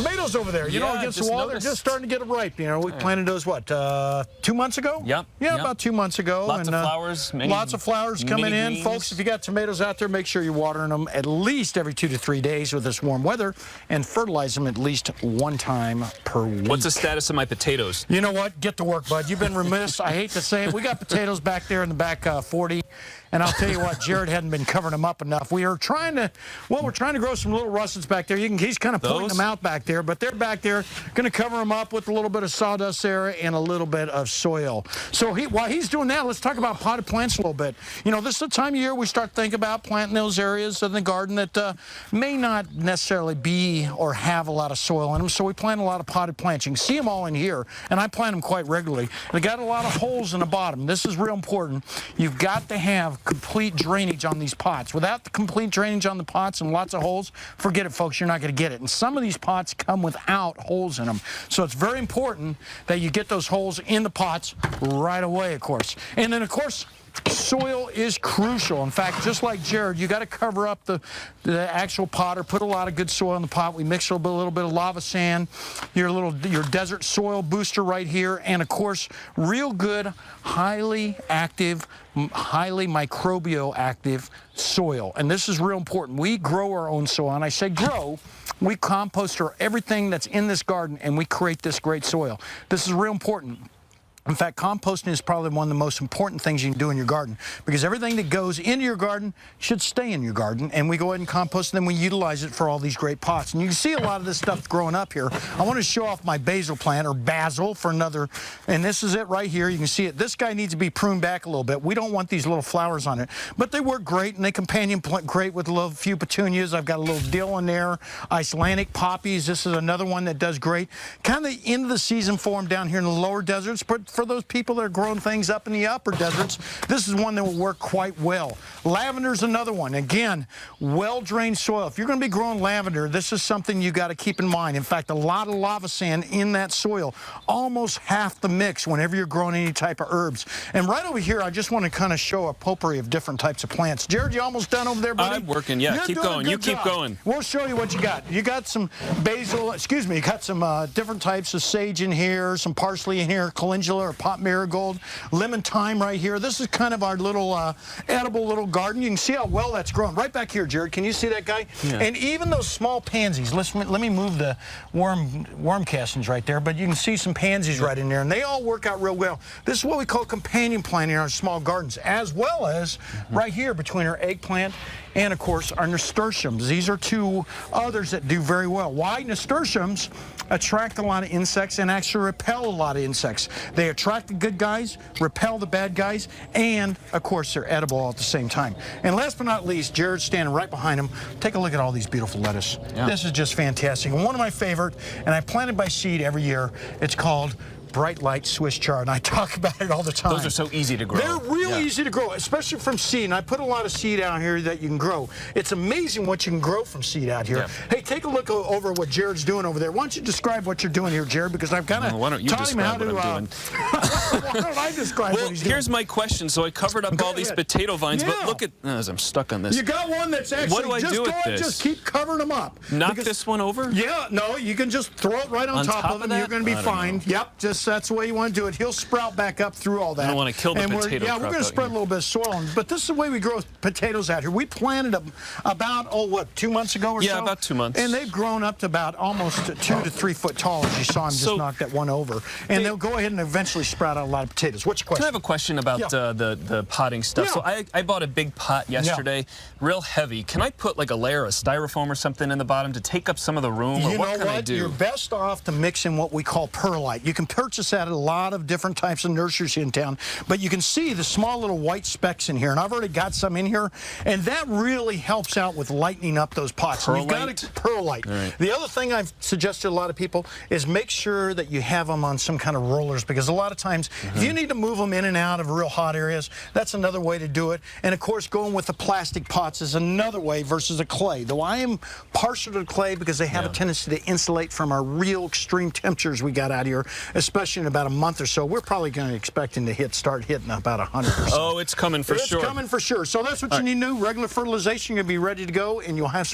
tomatoes over there, you know, against the wall. They're just starting to get ripe. You know, we planted those, what, 2 months ago? Yep. Yeah, about 2 months ago. Lots of flowers. Lots of flowers coming in. Greens. Folks, if you got tomatoes out there, make sure you're watering them at least every 2 to 3 days with this warm weather and fertilize them at least one time per week. What's the status of my potatoes? You know what? Get to work, bud. You've been remiss. I hate to say it. We got potatoes back there in the back 40. And I'll tell you what, Jared hadn't been covering them up enough. We are trying to, well, we're trying to grow some little russets back there. He's kind of pulling them out back there, but they're back there, going to cover them up with a little bit of sawdust there and a little bit of soil. So while he's doing that, let's talk about potted plants a little bit. You know, this is the time of year we start thinking about planting those areas in the garden that may not necessarily be or have a lot of soil in them. So we plant a lot of potted plants. You can see them all in here, and I plant them quite regularly. They got a lot of holes in the bottom. This is real important. You've got to have complete drainage on these pots. Without the complete drainage on the pots and lots of holes, forget it, folks, you're not going to get it. And some of these pots come without holes in them. So it's very important that you get those holes in the pots right away, of course. And then, of course, soil is crucial. In fact, just like Jared, you got to cover up the actual pot or put a lot of good soil in the pot. We mix a little bit of lava sand, your desert soil booster right here, and of course, real good, highly active, highly microbial active soil. And this is real important. We grow our own soil, and I say grow. We compost everything that's in this garden, and we create this great soil. This is real important. In fact, composting is probably one of the most important things you can do in your garden, because everything that goes into your garden should stay in your garden, and we go ahead and compost, and then we utilize it for all these great pots. And you can see a lot of this stuff growing up here. I want to show off my basil plant, or basil for another, and this is it right here. You can see it. This guy needs to be pruned back a little bit. We don't want these little flowers on it, but they work great, and they companion plant great with a few petunias. I've got a little dill in there, Icelandic poppies. This is another one that does great. Kind of the end of the season for them down here in the lower deserts, but for those people that are growing things up in the upper deserts, this is one that will work quite well. Lavender's another one. Again, well-drained soil. If you're going to be growing lavender, this is something you got to keep in mind. In fact, a lot of lava sand in that soil, almost half the mix whenever you're growing any type of herbs. And right over here, I just want to kind of show a potpourri of different types of plants. Jared, you almost done over there, buddy? I'm working, yeah. You're keep going. You keep going. We'll show you what you got. You got some basil, you got some different types of sage in here, some parsley in here, calendula or pot marigold, lemon thyme right here. This is kind of our little edible little garden. You can see how well that's grown. Right back here, Jared. Can you see that guy? Yeah. And even those small pansies. Let me move the worm castings right there, but you can see some pansies right in there, and they all work out real well. This is what we call companion planting in our small gardens, as well as right here between our eggplant and, of course, our nasturtiums. These are two others that do very well. Why? Nasturtiums attract a lot of insects and actually repel a lot of insects. They attract the good guys, repel the bad guys, and, of course, they're edible all at the same time. And last but not least, Jared's standing right behind him. Take a look at all these beautiful lettuce. Yeah. This is just fantastic. And one of my favorite, and I plant it by seed every year. It's called Bright Light Swiss chard, and I talk about it all the time. Those are so easy to grow. They're real easy to grow, especially from seed. And I put a lot of seed out here that you can grow. It's amazing what you can grow from seed out here. Yeah. Hey, take a look over what Jared's doing over there. Why don't you describe what you're doing here, Jared? Because I've kind of taught him how to. Why don't I describe what he's doing? Here's my question. So I covered up all these potato vines, but look at, as I'm stuck on this. You got one that's actually, what do I do with this? Just keep covering them up. Knock this one over? Yeah, no, you can just throw it right on top of them. You're going to be fine. Yep, just that's the way you want to do it. He'll sprout back up through all that. I don't want to kill the potato. Yeah, we're going to spread a little bit of soil, but this is the way we grow potatoes out here. We planted them about, 2 months ago or so? Yeah, about 2 months. And they've grown up to about almost 2 to 3 foot tall, as you saw him just knock that one over. And they'll go ahead and eventually sprout out a lot of potatoes. What's your question? Can I have a question about the potting stuff? So I bought a big pot yesterday, real heavy. Can I put like a layer of styrofoam or something in the bottom to take up some of the room? Or what can I do? You're best off to mix in what we call perlite. You can purchase that at a lot of different types of nurseries in town, but you can see the small little white specks in here, and I've already got some in here, and that really helps out with lightening up those pots. Perlite? Perlite. Right. The other thing I've suggested to a lot of people is make sure that you have them on some kind of rollers, because a lot of times if you need to move them in and out of real hot areas, that's another way to do it. And of course, going with the plastic pots is another way versus a clay, though I am partial to clay because they have a tendency to insulate from our real extreme temperatures we got out here, especially in about a month or so. We're probably going to expecting to start hitting about 100 or so. Oh, it's coming for sure. It's coming for sure. So that's what you need to do. Regular fertilization, you'll be ready to go, and you'll have some